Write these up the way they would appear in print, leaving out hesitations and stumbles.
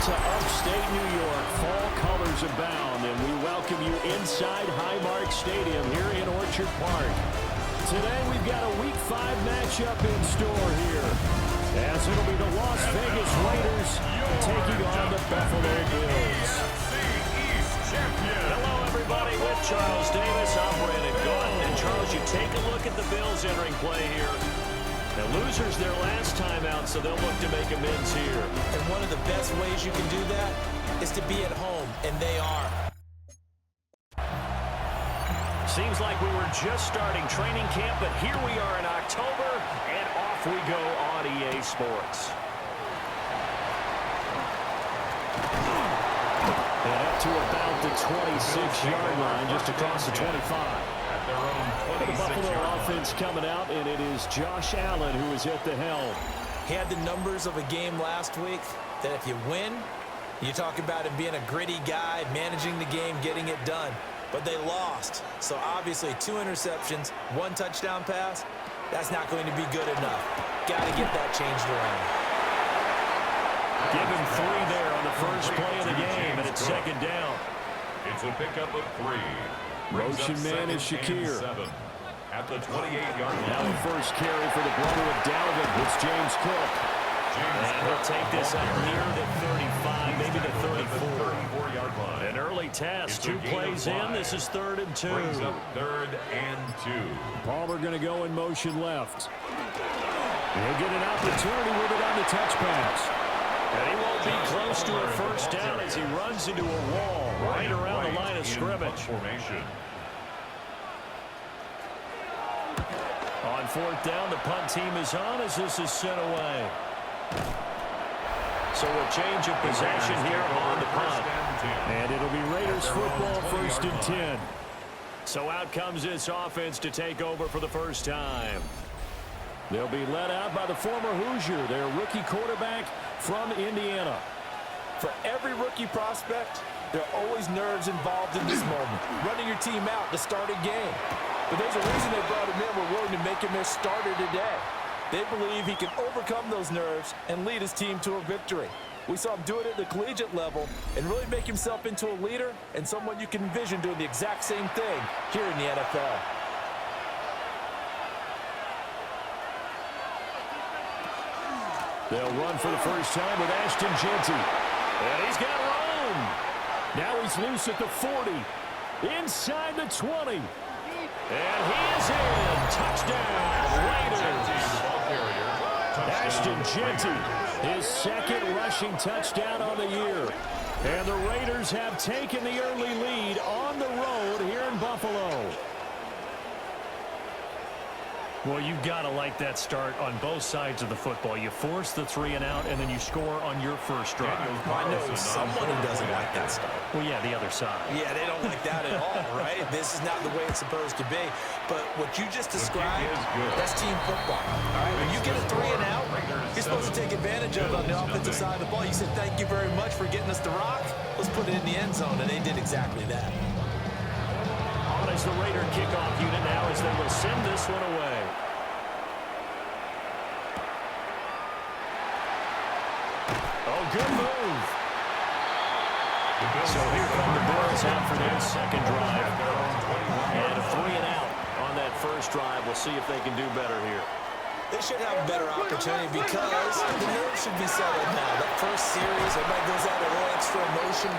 to upstate New York. Fall colors abound, and we welcome you inside Highmark Stadium here in Orchard Park. Today we've got a Week 5 matchup in store here, as it'll be the Las Vegas Raiders taking on the Buffalo Bills. Hello, everybody, with Charles Davis. I'm Brandon Gordon. And, Charles, you take a look at the Bills entering play here. The losers their last time out, so they'll look to make amends here. And one of the best ways you can do that is to be at home, and they are. Seems like we were just starting training camp, but here we are in October, and off we go on EA Sports. And up to about the 26-yard line, just across the 25. The Buffalo offense coming out, and it is Josh Allen who is at the helm. He had the numbers of a game last week that if you win, you talk about him being a gritty guy, managing the game, getting it done. But they lost. So obviously 2 interceptions, 1 touchdown pass, that's not going to be good enough. Got to get that changed around. Give him 3 there on the first play of the game, and it's second down. It's a pickup of 3. Motion man is Shakir. At the 28-yard line. Now the first carry for the brother of Dalvin. It's James Cook. And he'll take this up near the 35, maybe the 34. 34-yard line. An early test. 2 plays in. This is 3rd and 2. Brings up 3rd and 2. Palmer going to go in motion left. He'll get an opportunity with it on the touch pass. And he won't be close to a first down as he runs into a wall right around the line of scrimmage. Formation. On 4th down, the punt team is on as this is sent away. So a change of possession here on the punt. And it'll be Raiders football, 1st and 10. So out comes this offense to take over for the first time. They'll be led out by the former Hoosier, their rookie quarterback from Indiana. For every rookie prospect, there are always nerves involved in this moment. Running your team out to start a game. But there's a reason they brought him in. We're willing to make him their starter today. They believe he can overcome those nerves and lead his team to a victory. We saw him do it at the collegiate level and really make himself into a leader and someone you can envision doing the exact same thing here in the NFL. They'll run for the first time with Ashton Gentry. And he's got room. Now he's loose at the 40. Inside the 20. And he is in. Touchdown, Raiders. Ashton Gentry, his 2nd rushing touchdown on the year. And the Raiders have taken the early lead on the road here in Buffalo. Well, you've got to like that start on both sides of the football. You force the 3 and out, and then you score on your first drive. I know someone who doesn't like that start. Well, yeah, the other side. Yeah, they don't like that at all, right? This is not the way it's supposed to be. But what you just described, that's team football. All right, when you get a 3 and out, you're supposed to take advantage of it on the offensive side of the ball. You said, thank you very much for getting us the rock. Let's put it in the end zone, and they did exactly that. On is the Raider kickoff unit now as they will send this one away. Oh, good move. So here come the Bills out for their 2nd drive. And a 3 and out on that first drive. We'll see if they can do better here. They should have a better opportunity because the nerves should be settled now. That first series, everybody goes out a little extra emotion.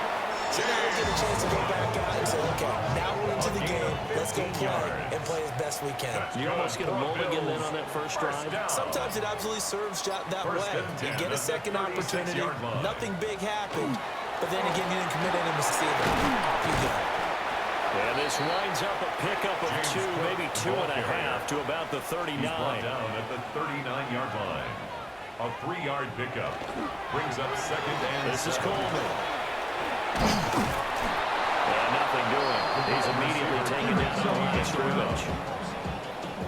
So now we get a chance to go back out and say, okay, now we're into the game. Let's go play and play as best we can. You almost get a mulligan then on that first drive. Sometimes it absolutely serves that way. You get a 2nd opportunity. Nothing big happened. But then again, you didn't commit any mistakes. Off you go. And this winds up a pickup of 2, maybe 2.5 to about the 39. Down at the 39-yard line. A 3-yard pickup. Brings up 2nd and This is Coleman. And nothing doing. He's immediately taken down at the line of scrimmage.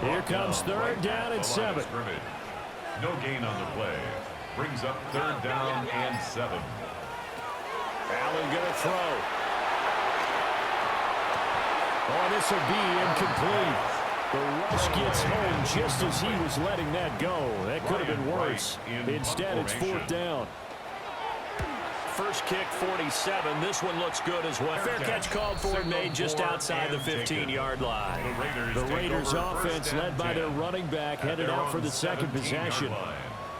Here comes 3rd down and 7. No gain on the play. Brings up 3rd down and 7. Allen going to throw. Oh, this will be incomplete. The rush gets home just as he was letting that go. That could have been worse. Instead, it's 4th down. first kick 47. This one looks good as well. Fair catch called for and made just outside the 15-yard line. The Raiders offense led by their running back headed out for the second possession.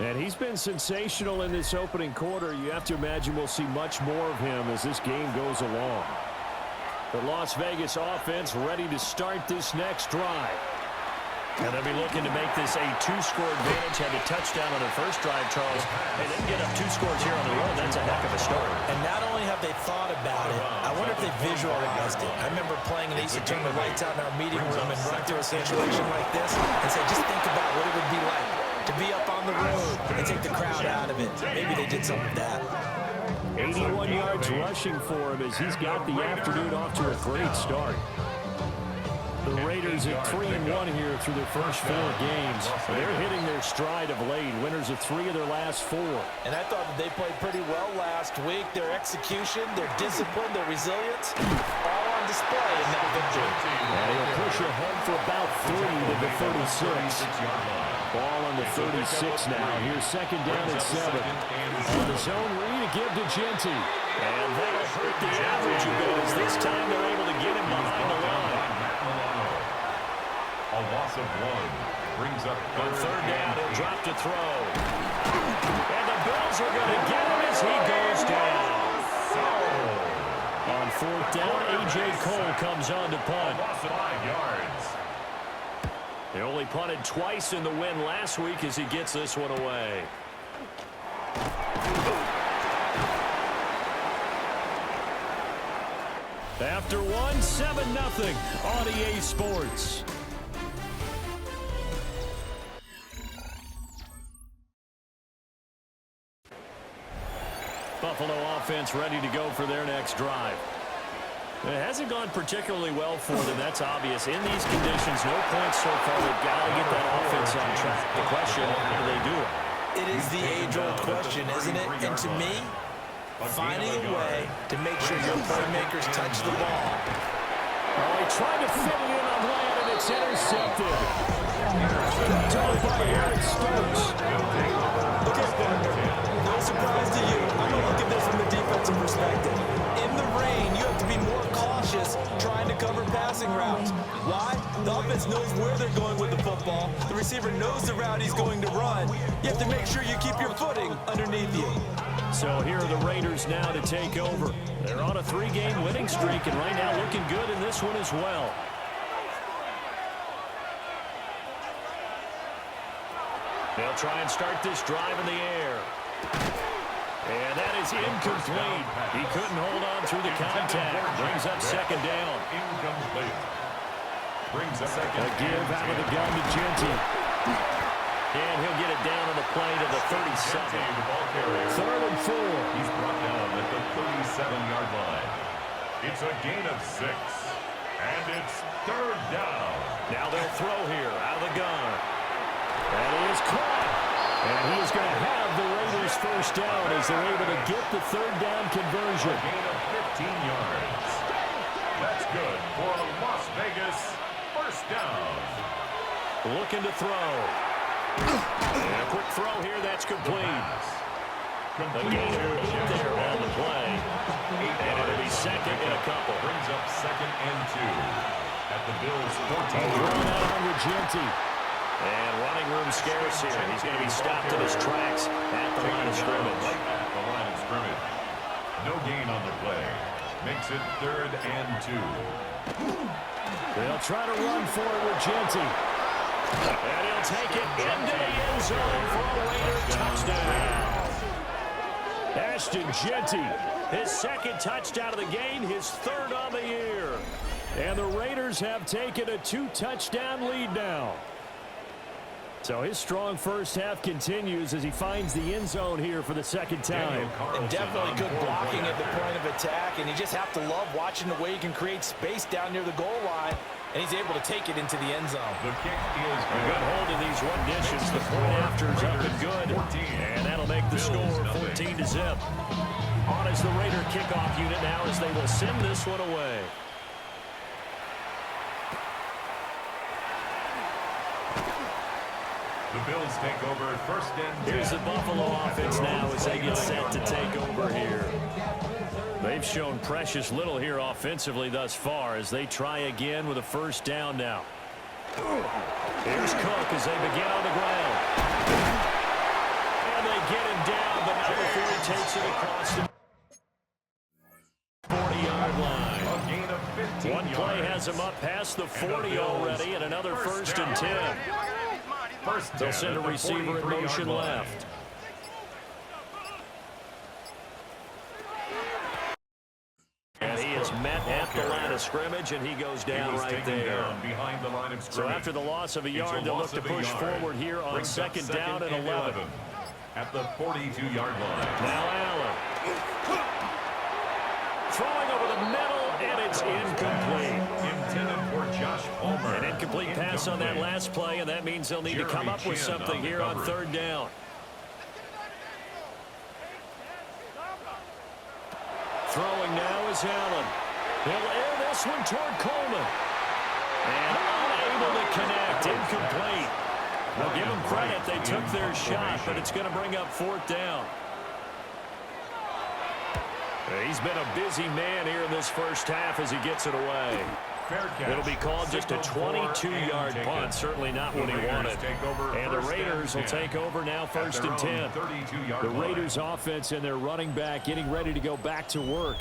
And he's been sensational in this opening quarter. You have to imagine we'll see much more of him as this game goes along. The Las Vegas offense ready to start this next drive. And they'll be looking to make this a two-score advantage. Had a touchdown on their first drive, Charles, and then get up 2 scores here on the road. That's a heck of a start. And not only have they thought about it, I wonder if they visualized it. I remember playing, and they used to turn the lights out in our meeting room and run through a situation like this and say, just think about what it would be like to be up on the road and take the crowd out of it. Maybe they did some of that. 81 yards rushing for him as he's got the afternoon off to a great start. The Raiders at 3-1 here through their first 4 games. They're hitting their stride of late. Winners of 3 of their last 4. And I thought that they played pretty well last week. Their execution, their discipline, their resilience, all on display in that victory. And he'll push ahead for about 3 to the 36. Ball on the 36 now. Here's second down and 7. On the zone read to give to Gentry. And that'll hurt the average a bit as this time they're able to get him behind the line. A loss of 1 brings up on third down. He'll drop to throw. And the Bills are going to get him as he goes down. On fourth down, A.J. Cole comes on to punt. Loss of 5 yards. They only punted twice in the win last week as he gets this one away. After 1, 7-0 on EA Sports. Buffalo offense ready to go for their next drive. It hasn't gone particularly well for them, that's obvious. In these conditions, no points so far. They've got to get that offense on track. The question, how do they do it? It is the age-old question, isn't it? And to me, finding a way to make sure your playmakers touch the ball. Oh, he tried to fit it in on land, and it's intercepted. Told by Aaron Stokes. No surprise to you. I'm going to look at this from the defensive perspective. In the rain, you have to be more cautious trying to cover passing routes. Why? The offense knows where they're going with the football. The receiver knows the route he's going to run. You have to make sure you keep your footing underneath you. So here are the Raiders now to take over. They're on a 3-game winning streak, and right now looking good in this one as well. They'll try and start this drive in the air. And that is incomplete. He couldn't hold on through the contact. Brings up second down. Incomplete. Brings up second. A give out of the gun to Gentry. And he'll get it down on the play to the 37. Third and 4. He's brought down at the 37-yard line. It's a gain of 6. And it's third down. Now they'll throw here out of the gun. That is caught. And he is going to have the Raiders first down as they're able to get the third down conversion. A gain of 15 yards. That's good for a Las Vegas first down. Looking to throw. And a quick throw here, that's complete. The gain of 8 there on the play. And it'll be second and a couple. Brings up second and 2 at the Bills' 14. Run out on Gentry. And running room scarce here. He's going to be stopped in his tracks at the line of scrimmage. At the line of scrimmage. No gain on the play. Makes it third and 2. They'll try to run for it with Gentry. And he'll take it into the end zone for a Raider touchdown. Ashton Gentry, his second touchdown of the game, his third on the year. And the Raiders have taken a 2-touchdown lead now. So his strong first half continues as he finds the end zone here for the second time. And definitely good blocking at the point of attack, and you just have to love watching the way he can create space down near the goal line, and he's able to take it into the end zone. The kick is a good hold of these renditions. The point after is up and good, and that'll make the score 14-0. On is the Raider kickoff unit now as they will send this one away. The Bills Bills take over 1st and 10. Here's the Buffalo offense now as they get set to take over here. They've shown precious little here offensively thus far as they try again with a 1st down now. Here's Cook as they begin on the ground. And they get him down, but not before he takes it across the 40-yard line. A gain of 15 One play yards. has him up past the 40 already, and another 1st and 10. They'll send a receiver in motion left. And he is met at the line of scrimmage, and he goes down right there. Behind the line of So after the loss of a yard, they'll look to push forward here on 2nd down and 11. At the 42-yard line. Now Allen. Throwing over the middle, and it's incomplete. Intended for Josh Palmer. An incomplete pass on that last play, and that means they'll need to come up with something here on 3rd down. Throwing now is Allen. He'll air this one toward Coleman. And unable to connect. Incomplete. Well, give them credit. They took their shot, but it's going to bring up 4th down. He's been a busy man here in this 1st half as he gets it away. It'll be called just a 22-yard punt. Certainly not what he wanted. And the Raiders will take over now 1st and 10. The Raiders offense and their running back getting ready to go back to work.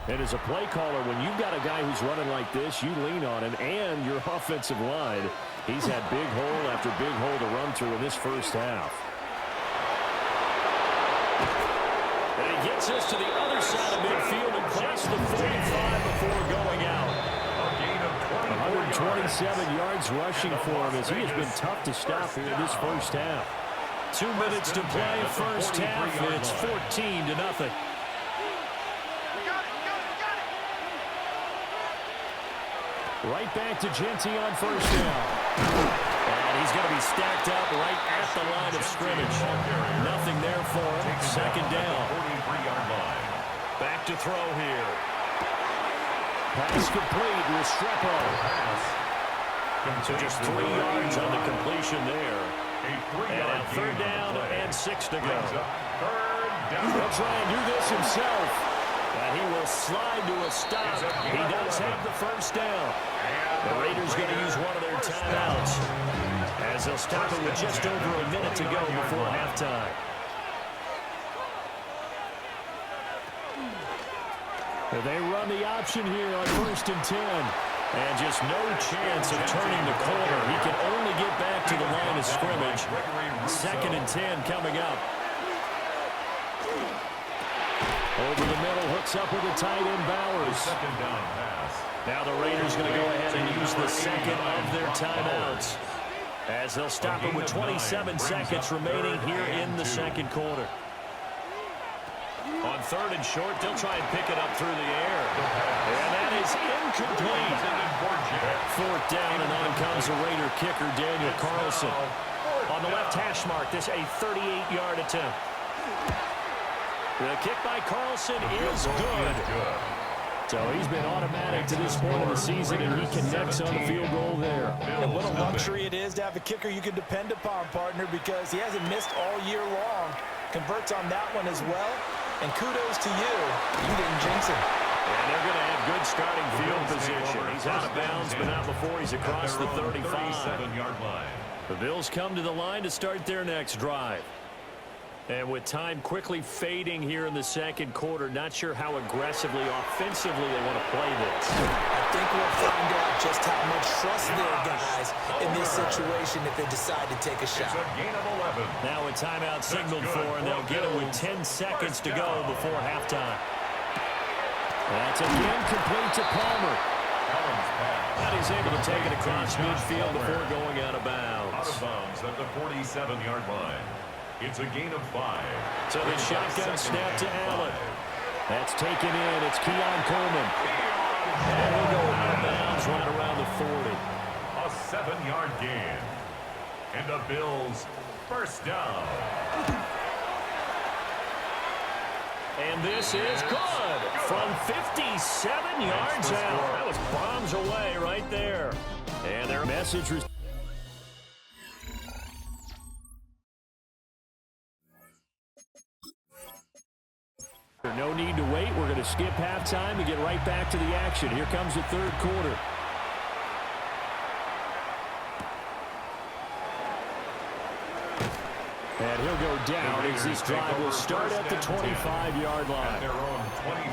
And as a play caller, when you've got a guy who's running like this, you lean on him and your offensive line. He's had big hole after big hole to run through in this 1st half. And he gets us to the other side of midfield across the 45 before going out. 127 yards rushing for him as he has been tough to stop here in this 1st half. 2 minutes to play 1st half. It's 14-0. Right back to Gentry on 1st down. And he's going to be stacked up right at the line of scrimmage. Nothing there for him. 2nd down. Back to throw here. Pass complete. Restrepo. So just 3 yards on the completion there. And on 3rd down and 6 to go. He'll try and do this himself. And he will slide to a stop. He does have the 1st down. The Raiders going to use one of their timeouts as they'll stop it with just over a minute to go before halftime. They run the option here on 1st and 10. And just no chance of turning the corner. He can only get back to the line of scrimmage. 2nd and 10 coming up. Over the middle, hooks up with the tight end Bowers. 2nd down pass. Now the Raiders going to go ahead and use the 2nd of their timeouts as they'll stop it with 27 seconds remaining here in the 2nd quarter. On 3rd and short, they'll try and pick it up through the air. And that is incomplete. 4th down, and on comes the Raider kicker, Daniel Carlson. On the left hash mark, this a 38-yard attempt. The kick by Carlson is good. So he's been automatic to this point of the season, and he connects on the field goal there. And what a luxury it is to have a kicker you can depend upon, partner, because he hasn't missed all year long. Converts on that one as well. And kudos to you. You didn't jinx him. And they're going to have good starting field position. He's out of bounds, but not before he's across the 35. 37-yard line. The Bills come to the line to start their next drive. And with time quickly fading here in the 2nd quarter, not sure how aggressively, offensively they want to play this. I think we'll find out just how much trust there, guys, in this situation if they decide to take a shot. It's a gain of 11. Now a timeout signaled for, and they'll get it with 10 seconds to go before halftime. That's again complete to Palmer. And he's able to take it across midfield before going out of bounds. Out of bounds at the 47-yard line. It's a gain of 5. So the shotgun snap to Allen. That's taken in. It's Keon Coleman. And he'll go out of bounds right around the 40. A 7-yard gain. And the Bills 1st down. And this is good from 57 yards out. That was bombs away right there. And their message No need to wait. We're going to skip halftime and get right back to the action. Here comes the third quarter. And he'll go down as this drive will start at the 25-yard line.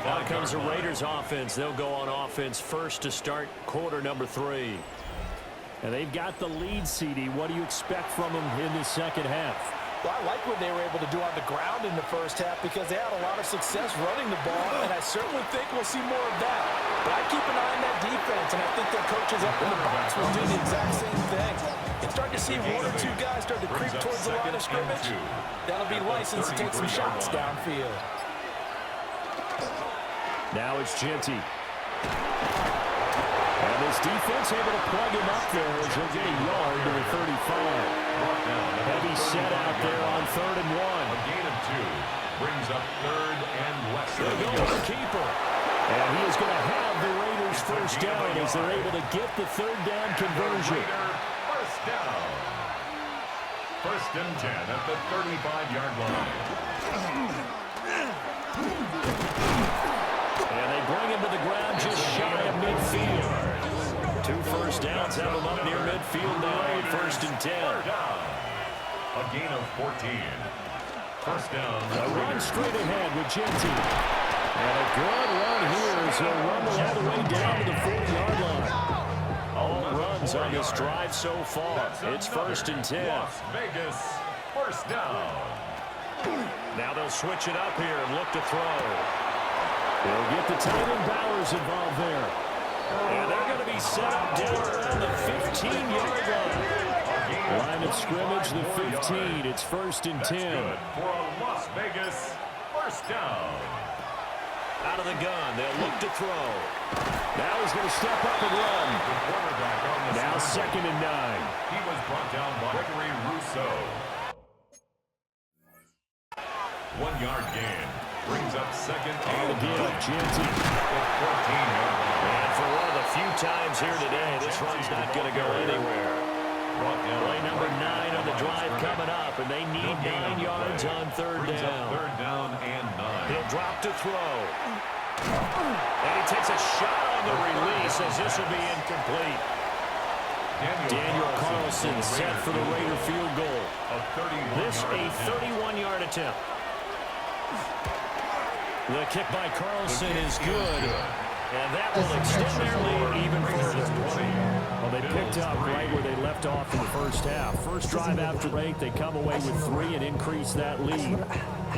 Now comes the Raiders offense. They'll go on offense first to start quarter number 3. And they've got the lead, CD. What do you expect from them in the second half? Well, I like what they were able to do on the ground in the first half because they had a lot of success running the ball, and I certainly think we'll see more of that. But I keep an eye on that defense, and I think their coaches up in the box will do the exact same thing. You're starting to see one or two guys start to creep towards the line of scrimmage. That'll be licensed to take some shots downfield. Now it's Gentry. And this defense able to plug him up there as he'll get a yard to the 35. Heavy set out there on 3rd and 1. A gain of 2 brings up 3rd and less. There goes the keeper. And he is going to have the Raiders first down as they're able to get the 3rd down conversion. First down. 1st and 10 at the 35-yard line. And they bring him to the ground just shy of midfield. 2 first downs have him up near midfield now at 1st and 10. A gain of 14. First down. A run straight ahead with Gentry. And a good run here as he'll rumble all the way down to the 40-yard line. All runs on this drive so far. It's 1st and 10. Las Vegas, first down. Now they'll switch it up here and look to throw. They'll get the tight end Bowers involved there. And they're going to be set up down around the 15-yard line. Line of scrimmage, the 15. It's 1st and 10. Good for a Las Vegas first down. Out of the gun, they'll look to throw. Now he's going to step up and run. Now 2nd and 9. He was brought down by Gregory Rousseau. 1-yard gain brings up 2nd and again, Gentry. 14-yard line. And for one of the few times here today, this run's not going to go anywhere. Play number 9 on the drive coming up, and they need 9 yards on 3rd down. 3rd down and 9. He'll drop to throw. And he takes a shot on the release as this will be incomplete. Daniel Carlson set for the Raider field goal. This a 31-yard attempt. The kick by Carlson is good. And that will extend their lead even further. Well, they picked up right where they left off in the first half. First drive after break, they come away with 3 and increase that lead.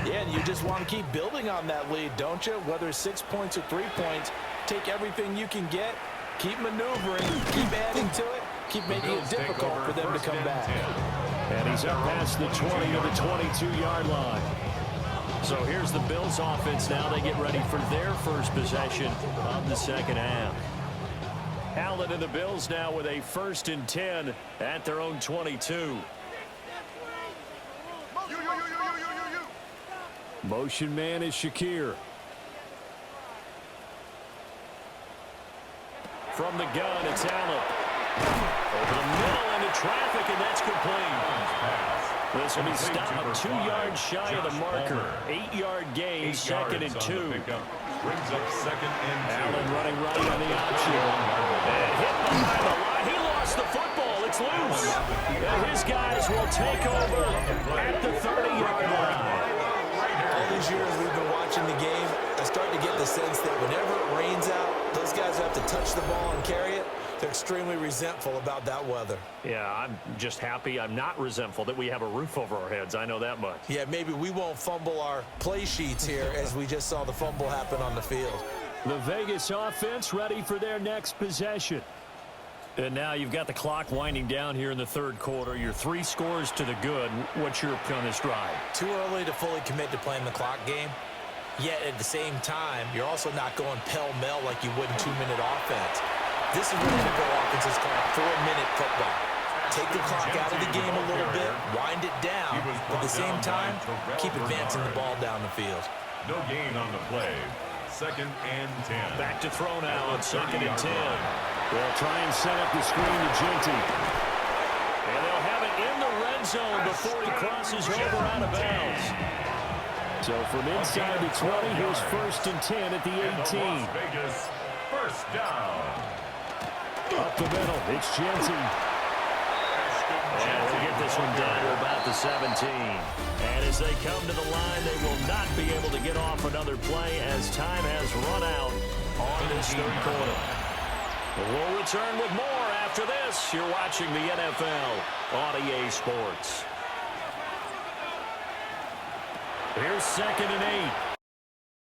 Yeah, and you just want to keep building on that lead, don't you? Whether it's 6 points or 3 points, take everything you can get, keep maneuvering, keep adding to it, keep making it difficult for them to come back. And he's up past the 20 to the 22-yard line. So here's the Bills offense now. They get ready for their first possession of the second half. Allen and the Bills now with a 1st and 10 at their own 22. Motion man is Shakir. From the gun, it's Allen. Over the middle into traffic, and that's complete. This will be stopped 2 yards shy of the marker. 8-yard gain, 2nd and 2. Brings up 2nd and 2. Allen running right on the option. And hit behind the line. He lost the football. It's loose. And his guys will take over at the 30-yard line. All these years we've been watching the game, I start to get the sense that whenever it rains out, those guys have to touch the ball and carry it. They're extremely resentful about that weather. Yeah, I'm just happy I'm not resentful that we have a roof over our heads. I know that much. Yeah, maybe we won't fumble our play sheets here as we just saw the fumble happen on the field. The Vegas offense ready for their next possession. And now you've got the clock winding down here in the 3rd quarter. Your 3 scores to the good. What's your pick on this drive? Too early to fully commit to playing the clock game. Yet at the same time, you're also not going pell-mell like you would in 2-minute offense. This is what NFL offenses call 4-minute football. Take the clock out of the game a little bit, wind it down, but at the same time, keep advancing the ball down the field. No gain on the play. 2nd and 10. Back to throw now on 2nd and 10. They'll try and set up the screen to Gentry. And they'll have it in the red zone before he crosses over out of bounds. So from inside the 20, here's 1st and 10 at the 18. Las Vegas first down. Up the middle, it's Gentry. And we'll get this one down to about the 17. And as they come to the line, they will not be able to get off another play as time has run out on this 3rd quarter. We'll return with more after this. You're watching the NFL on EA Sports. Here's 2nd and 8.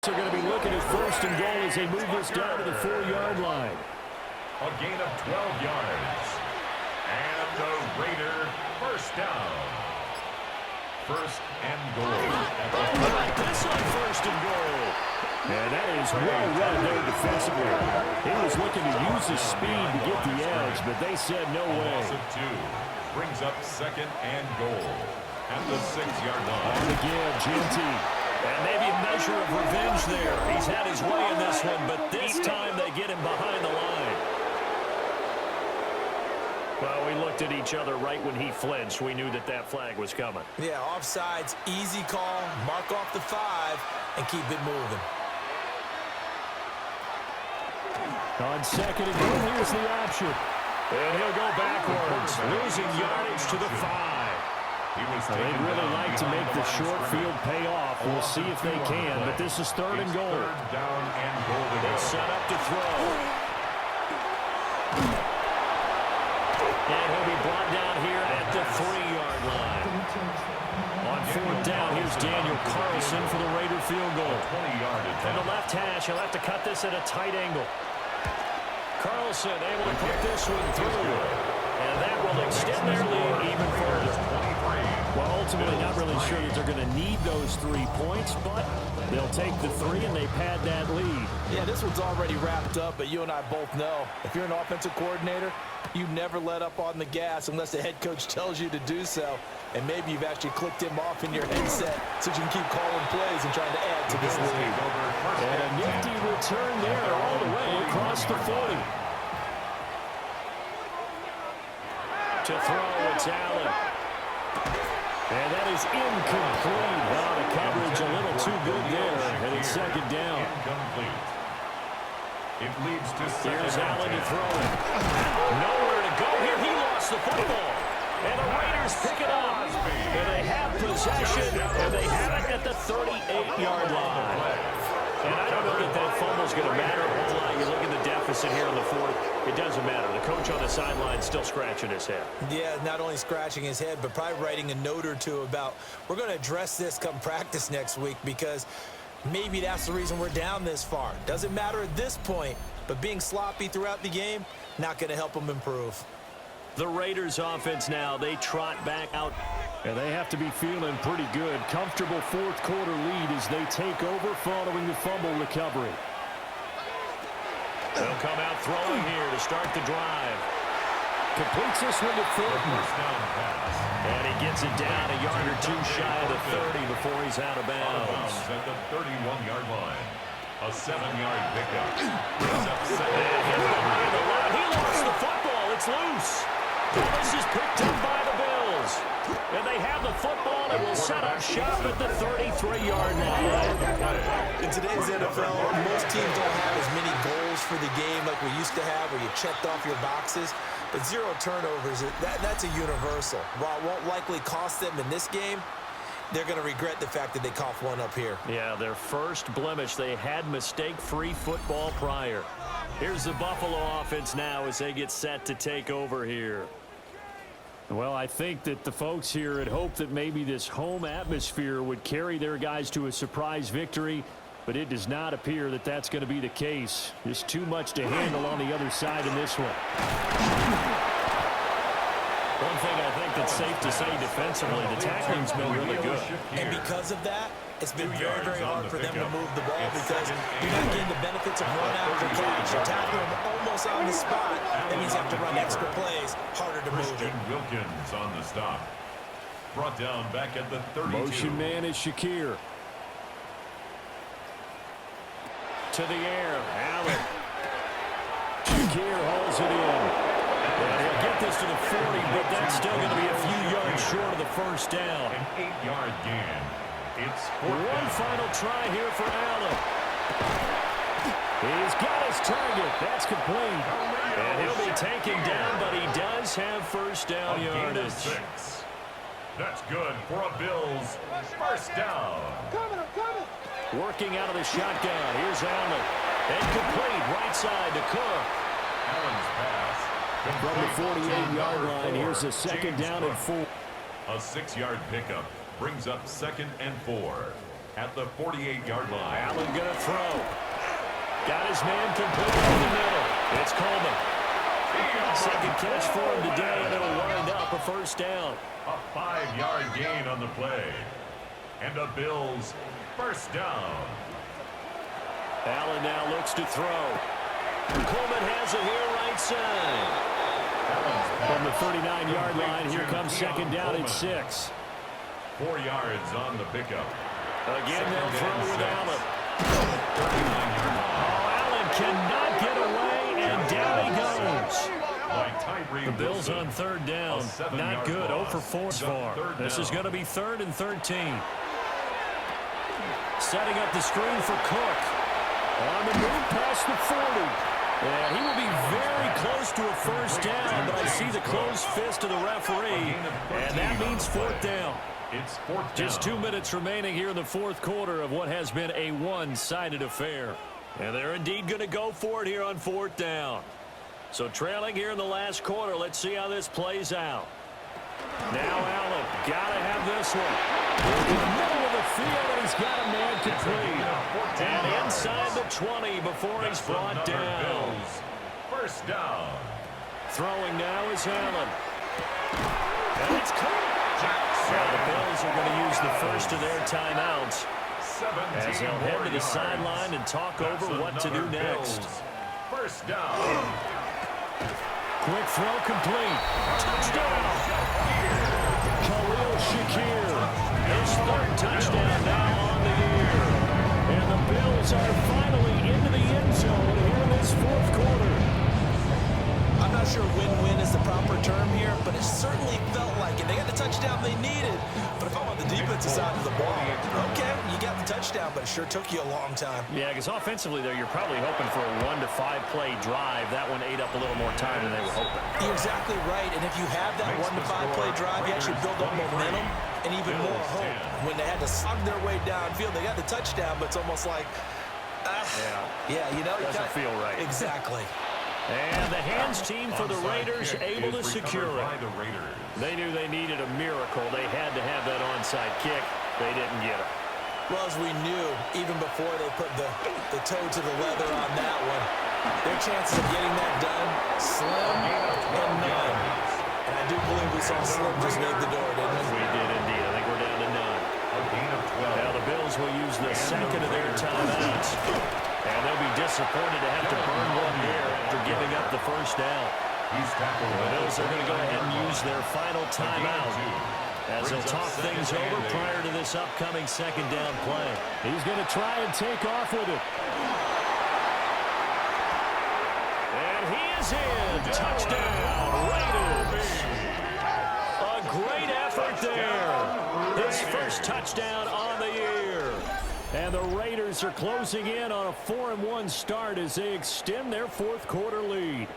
They're going to be looking at 1st and goal as they move this down to the 4-yard line. A gain of 12 yards. And the Raider first down. 1st and goal. How about this on 1st and goal? And that is well run there defensively. He was looking to use his speed to get the edge, but they said no way. Loss of 2 brings up 2nd and goal at the 6-yard line. And again, Gentry. And maybe a measure of revenge there. He's had his way in this one, but this time they get him behind the line. Well, we looked at each other right when he flinched. We knew that that flag was coming. Yeah, offsides, easy call, mark off the 5, and keep it moving. On 2nd and goal, here's the option. And he'll go backwards, losing yardage to the 5. They'd really like to make the short field pay off. We'll see if they can, but this is 3rd and goal. Down and goal to go. They're set up to throw. And he'll be brought down here at the 3-yard line. On 4th down, here's Daniel Carlson for the Raider field goal. 20-yard From the left hash, he'll have to cut this at a tight angle. Carlson able to put this one through. And that will extend their lead even further. Well, ultimately, not really sure that they're going to need those 3 points, but they'll take the 3 and they pad that lead. Yeah, this one's already wrapped up, but you and I both know if you're an offensive coordinator, you never let up on the gas unless the head coach tells you to do so. And maybe you've actually clicked him off in your headset so you can keep calling plays and trying to add to this lead. And a nifty return there all the way across the 40. To throw, it's Allen. And that is incomplete. Wow, the coverage a little too good there. And it's 2nd down. Incomplete. It leads to 2nd Here's and Allen to 10. throw it. Nowhere to go here. He lost the football. And the Raiders pick it up. And they have possession. And they have it at the 38-yard line. And I don't know that that fumble's going to matter a whole lot. You look at the deficit here in the 4th. It doesn't matter. The coach on the sideline still scratching his head. Yeah, not only scratching his head, but probably writing a note or two about we're going to address this come practice next week because maybe that's the reason we're down this far. Doesn't matter at this point, but being sloppy throughout the game, not going to help them improve. The Raiders offense now, they trot back out. And they have to be feeling pretty good. Comfortable 4th quarter lead as they take over following the fumble recovery. They'll come out throwing here to start the drive. Completes this one to Thornton. And he gets it down a yard or 2 shy of the 30 before he's out of bounds. At the 31-yard line. A 7-yard pickup. Brings up 7. And hit behind the line. He lost the football. It's loose. And this is picked up by the Bills. And they have the football and will set up shop at the 33-yard line. In today's NFL, most teams don't have as many goals for the game like we used to have where you checked off your boxes. But 0 turnovers, that's a universal. While it won't likely cost them in this game, they're going to regret the fact that they coughed one up here. Yeah, their first blemish. They had mistake-free football prior. Here's the Buffalo offense now as they get set to take over here. Well, I think that the folks here had hoped that maybe this home atmosphere would carry their guys to a surprise victory, but it does not appear that that's going to be the case. There's too much to handle on the other side in this one. One thing I think that's safe to say defensively, the tackling's been really good. And because of that, it's been very, very hard for them to move the ball because you're not getting the benefits of run after catch. You're tackling them almost on the spot. That means you have to run extra plays, harder to move it. Wilkins on the stop. Brought down back at the 32. Motion man is Shakir. To the air, Allen. Shakir hauls it in. And he'll get this to the 40, but that's still going to be a few yards short of the first down. An 8-yard gain. It's One final try here for Allen. He's got his target. That's complete. And he'll be taken down, but he does have first down yardage. 6. That's good for a Bills first down. Working out of the shotgun. Here's Allen. Incomplete. Right side to Cook. Allen's pass. From the 48-yard line, here's a second down and 4. A 6-yard pickup brings up 2nd and 4 at the 48-yard line. Allen going to throw. Got his man complete in the middle. It's Coleman. Second catch for him today, and it'll wind up a first down. A 5-yard gain on the play. And a Bills first down. Allen now looks to throw. Coleman has it here right side. From the 39-yard line, here comes second down and 6. 4 yards on the pickup. Again, they'll throw with Allen. Allen cannot get away, and down he goes. The Bills on third down. Not good. 0 for 4 so far. This is going to be 3rd and 13. Setting up the screen for Cook. On the move past the 40. Yeah, he will be very close to a first down, but I see the closed fist of the referee, and that means 4th down. It's 4th down. Just 2 minutes remaining here in the 4th quarter of what has been a one-sided affair. And they're indeed going to go for it here on 4th down. So trailing here in the last quarter, let's see how this plays out. Now Allen, got to have this one. In the middle of the field, and he's got a man complete. And inside the 20 before he's brought down. First down. Throwing now is Allen. And it's caught. Well, the Bills are going to use the first of their timeouts as they'll head to the sideline and talk over what to do next. First down. Quick throw complete. Touchdown. Khalil Shakir. His 3rd touchdown now on the year. And the Bills are finally into the end zone here in this 4th quarter. I'm not sure win-win is the proper term here, but it certainly felt like it. They got the touchdown they needed, but if I'm on the defensive side of the ball, okay, you got the touchdown, but it sure took you a long time. Yeah, because offensively, there, you're probably hoping for a 1 to 5 play drive. That one ate up a little more time than they were hoping. You're exactly right, and if you have that 1 to 5 play drive, you actually build up momentum and even more hope. When they had to slug their way downfield, they got the touchdown, but it's almost like, yeah, you know, doesn't feel right. Exactly. And the hands team for the Raiders able to secure it. They knew they needed a miracle. They had to have that onside kick. They didn't get it. Well, as we knew, even before they put the toe to the leather on that one, their chances of getting that done, slim and none. And I do believe we saw Slim just leave the door, didn't we? We did indeed. I think we're down to none. Now the Bills will use the second of their timeouts. And they'll be disappointed to have to burn one here after giving up the first down. The Bills are going to go ahead and use their final timeout as they'll talk things over prior to this upcoming second down play. He's going to try and take off with it. And he is in. Touchdown, Raiders. A great effort there. His first touchdown on the year. And the Raiders are closing in on a 4-1 start as they extend their 4th quarter lead.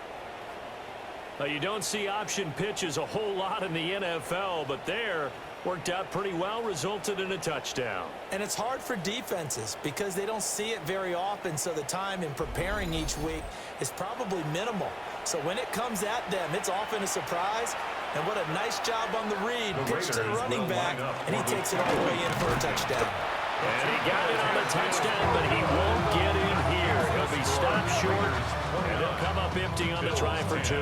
Now, you don't see option pitches a whole lot in the NFL, but there worked out pretty well, resulted in a touchdown. And it's hard for defenses because they don't see it very often, so the time in preparing each week is probably minimal. So when it comes at them, it's often a surprise. And what a nice job on the read. Pitch to the running back, and he takes it all the way in for a touchdown. And he got it on the touchdown, but he won't get in here. He'll be stopped short, and they'll come up empty on the try for 2.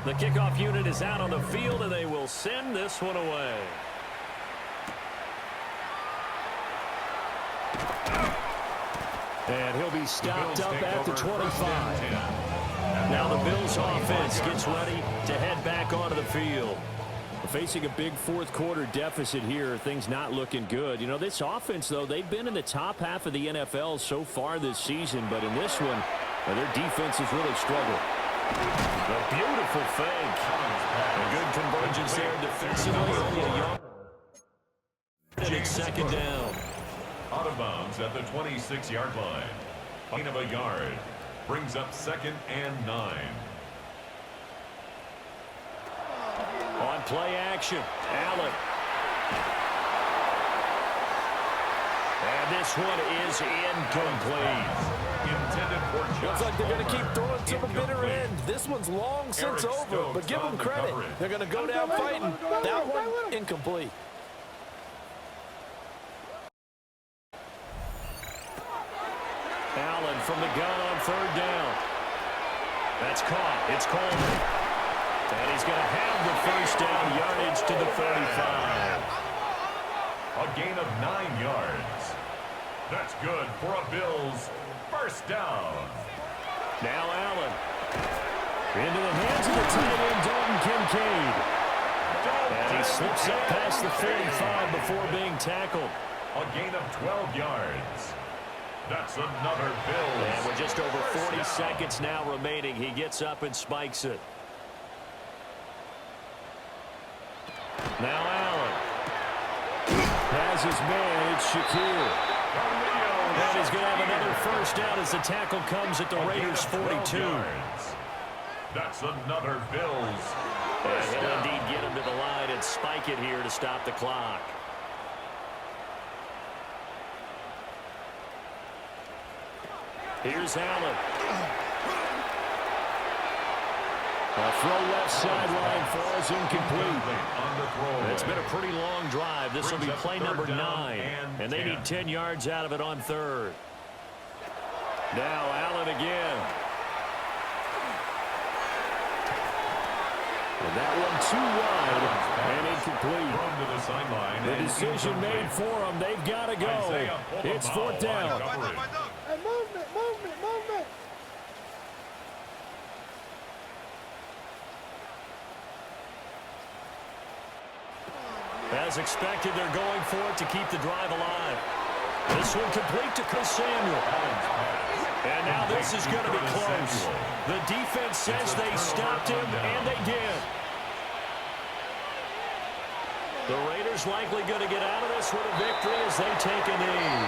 The kickoff unit is out on the field, and they will send this one away. And he'll be stopped up at the 25. Now the Bills offense gets ready to head back onto the field. Facing a big 4th quarter deficit here, things not looking good. You know, this offense, though, they've been in the top half of the NFL so far this season, but in this one, their defense has really struggled. A beautiful fake. A good convergence there defensively. Only a yard and it's second down. Out of bounds at the 26-yard line. Gain of a yard. Brings up 2nd and 9. On play action, Allen. And this one is incomplete. Intended for Josh Looks like they're going to keep Palmer. throwing to the bitter end. This one's long since Eric over, Stokes but give on them the credit. coverage. They're going to go down fighting. That one, incomplete. Allen from the gun on 3rd down. That's caught. It's Coleman. And he's going to have the first down, yardage to the 35. A gain of 9 yards. That's good for a Bills first down. Now Allen. Into the hands of the tight end, Dalton Kincaid. And he slips up past the 45 before being tackled. A gain of 12 yards. That's another Bills. And with just over 40 down. seconds now remaining, he gets up and spikes it. Now Allen. Has his man, it's Shakir. And he's going to have another first down as the tackle comes at the Raiders' 42. That's another Bills. And he'll indeed get him to the line and spike it here to stop the clock. Here's Allen. A throw left sideline falls incomplete. It's been a pretty long drive. This will be play number 9. And they need 10 yards out of it on 3rd. Now Allen again. And that one too wide and incomplete. The decision made for them. They've got to go. It's 4th down. Hey, movement. As expected, they're going for it to keep the drive alive. This one complete to Chris Samuel. And now this is going to be close. The defense says they stopped him, and they did. The Raiders likely going to get out of this with a victory as they take a knee.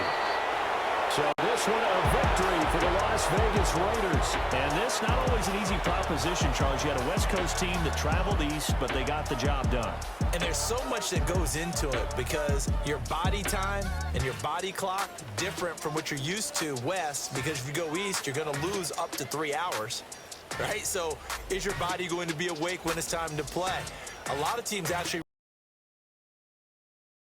So this one a victory for the Las Vegas Raiders. And this not always an easy proposition, Charles. You had a West Coast team that traveled east, but they got the job done. And there's so much that goes into it because your body time and your body clock different from what you're used to west, because if you go east, you're going to lose up to 3 hours, right? So is your body going to be awake when it's time to play? A lot of teams actually